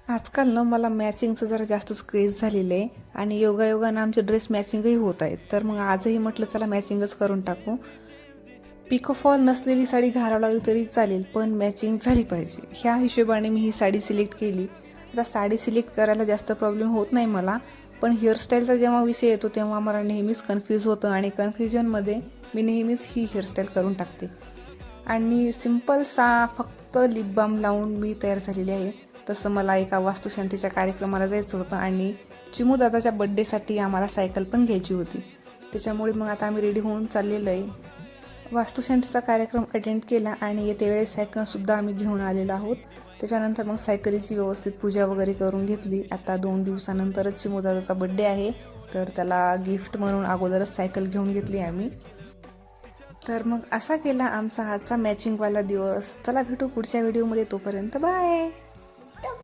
आजकाल ना मला मॅचिंगचं जरा जास्तच क्रेज झालेलं आहे आणि योगायोगानं आमचे ड्रेस मॅचिंगही होत आहेत. तर मग आजही म्हटलं चला मॅचिंगच करून टाकू. पिको फॉल नसलेली साडी घालावं लागली तरी चालेल, पण मॅचिंग झाली पाहिजे. ह्या हिशोबाने मी ही साडी सिलेक्ट केली. आता साडी सिलेक्ट करायला जास्त प्रॉब्लेम होत नाही मला, पण हेअरस्टाईलचा जेव्हा विषय येतो तेव्हा मला नेहमीच कन्फ्यूज होतं आणि कन्फ्युजनमध्ये मी नेहमीच ही हेअरस्टाईल करून टाकते. आणि सिम्पलसा फक्त लिप बाम लावून मी तयार झालेली आहे. तसं मला एका वास्तुशांतीच्या कार्यक्रमाला जायचं होतं आणि चिमू दादाच्या बड्डेसाठी आम्हाला सायकल पण घ्यायची होती. त्याच्यामुळे मग आता आम्ही रेडी होऊन चाललेलो आहे. वास्तुशांतीचा कार्यक्रम अटेंड केला आणि येते वेळेस सायकलसुद्धा आम्ही घेऊन आलेलो आहोत. त्याच्यानंतर मग सायकलीची व्यवस्थित पूजा वगैरे करून घेतली. आता 2 दिवसानंतरच चिमू दादाचा बड्डे आहे, तर त्याला गिफ्ट म्हणून अगोदरच सायकल घेऊन घेतली आम्ही. तर मग असा केला आमचा आजचा मॅचिंगवाला दिवस. चला भेटू पुढच्या व्हिडिओमध्ये, तोपर्यंत बाय.